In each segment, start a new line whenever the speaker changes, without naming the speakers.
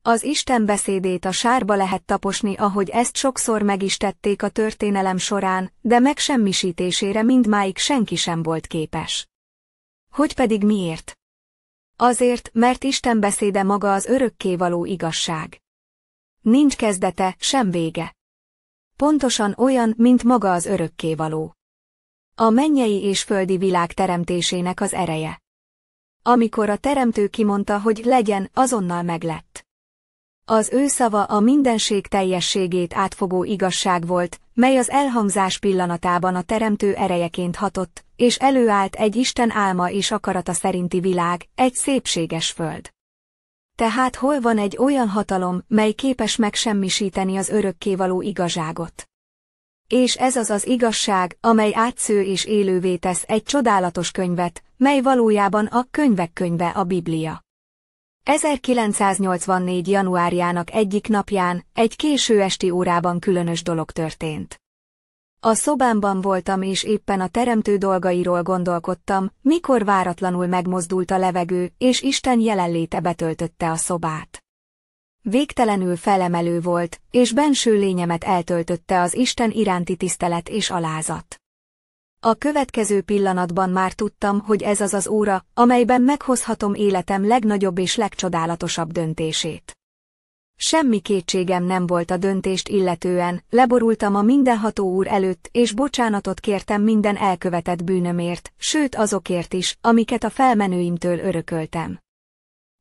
Az Isten beszédét a sárba lehet taposni, ahogy ezt sokszor meg is tették a történelem során, de megsemmisítésére mindmáig senki sem volt képes. Hogy pedig miért? Azért, mert Isten beszéde maga az örökkévaló igazság. Nincs kezdete, sem vége. Pontosan olyan, mint maga az örökkévaló. A mennyei és földi világ teremtésének az ereje. Amikor a teremtő kimondta, hogy legyen, azonnal meglett. Az ő szava a mindenség teljességét átfogó igazság volt, mely az elhangzás pillanatában a teremtő erejeként hatott, és előállt egy Isten álma és akarata szerinti világ, egy szépséges föld. Tehát hol van egy olyan hatalom, mely képes megsemmisíteni az örökkévaló igazságot? És ez az az igazság, amely átsző és élővé tesz egy csodálatos könyvet, mely valójában a könyvek könyve, a Biblia. 1984. januárjának egyik napján, egy késő esti órában különös dolog történt. A szobámban voltam és éppen a teremtő dolgairól gondolkodtam, mikor váratlanul megmozdult a levegő, és Isten jelenléte betöltötte a szobát. Végtelenül felemelő volt, és benső lényemet eltöltötte az Isten iránti tisztelet és alázat. A következő pillanatban már tudtam, hogy ez az az óra, amelyben meghozhatom életem legnagyobb és legcsodálatosabb döntését. Semmi kétségem nem volt a döntést illetően, leborultam a mindenható Úr előtt, és bocsánatot kértem minden elkövetett bűnömért, sőt azokért is, amiket a felmenőimtől örököltem.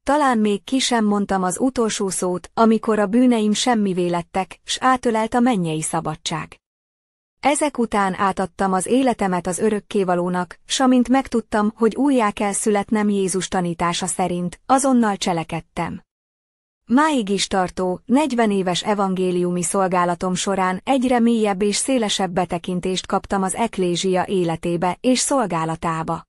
Talán még ki sem mondtam az utolsó szót, amikor a bűneim semmivé lettek, s átölelt a mennyei szabadság. Ezek után átadtam az életemet az örökkévalónak, s amint megtudtam, hogy újjá kell születnem Jézus tanítása szerint, azonnal cselekedtem. Máig is tartó, 40 éves evangéliumi szolgálatom során egyre mélyebb és szélesebb betekintést kaptam az eklézsia életébe és szolgálatába.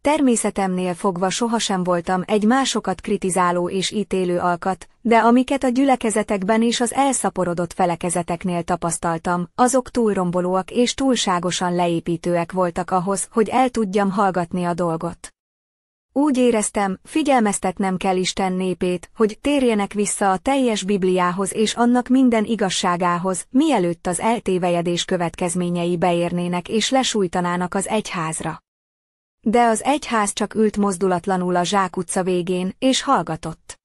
Természetemnél fogva sohasem voltam egy másokat kritizáló és ítélő alkat, de amiket a gyülekezetekben és az elszaporodott felekezeteknél tapasztaltam, azok túlrombolóak és túlságosan leépítőek voltak ahhoz, hogy el tudjam hallgatni a dolgot. Úgy éreztem, figyelmeztetnem kell Isten népét, hogy térjenek vissza a teljes Bibliához és annak minden igazságához, mielőtt az eltévejedés következményei beérnének és lesújtanának az egyházra. De az egyház csak ült mozdulatlanul a Zsák utca végén, és hallgatott.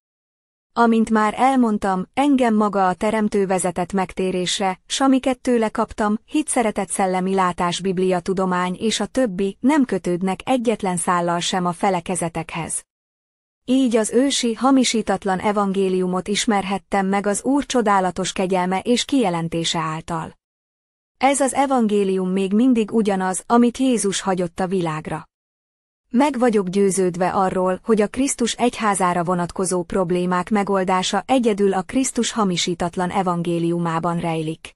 Amint már elmondtam, engem maga a teremtő vezetett megtérésre, s amiket tőle kaptam, hitszeretet, szellemi látás, Biblia tudomány és a többi, nem kötődnek egyetlen szállal sem a felekezetekhez. Így az ősi, hamisítatlan evangéliumot ismerhettem meg az Úr csodálatos kegyelme és kijelentése által. Ez az evangélium még mindig ugyanaz, amit Jézus hagyott a világra. Meg vagyok győződve arról, hogy a Krisztus egyházára vonatkozó problémák megoldása egyedül a Krisztus hamisítatlan evangéliumában rejlik.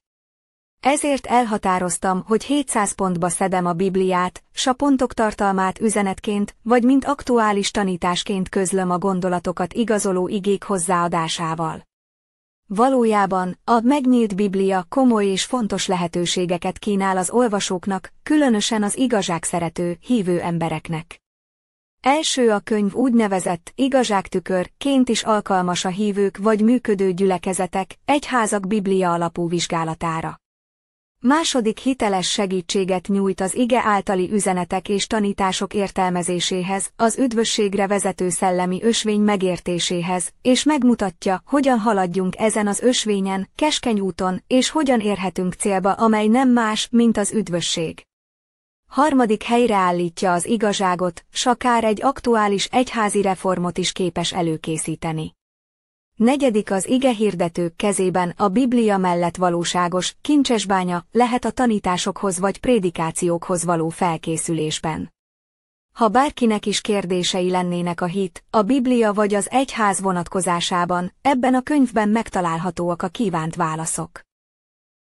Ezért elhatároztam, hogy 700 pontba szedem a Bibliát, s a pontok tartalmát üzenetként, vagy mint aktuális tanításként közlöm a gondolatokat igazoló igék hozzáadásával. Valójában, a megnyílt Biblia komoly és fontos lehetőségeket kínál az olvasóknak, különösen az igazságszerető, hívő embereknek. Első a könyv úgynevezett igazságtükörként is alkalmas a hívők vagy működő gyülekezetek, egyházak Biblia alapú vizsgálatára. Második hiteles segítséget nyújt az ige általi üzenetek és tanítások értelmezéséhez, az üdvösségre vezető szellemi ösvény megértéséhez, és megmutatja, hogyan haladjunk ezen az ösvényen, keskeny úton, és hogyan érhetünk célba, amely nem más, mint az üdvösség. Harmadik helyreállítja az igazságot, s akár egy aktuális egyházi reformot is képes előkészíteni. Negyedik az igehirdetők kezében a Biblia mellett valóságos, kincsesbánya lehet a tanításokhoz vagy prédikációkhoz való felkészülésben. Ha bárkinek is kérdései lennének a hit, a Biblia vagy az egyház vonatkozásában, ebben a könyvben megtalálhatóak a kívánt válaszok.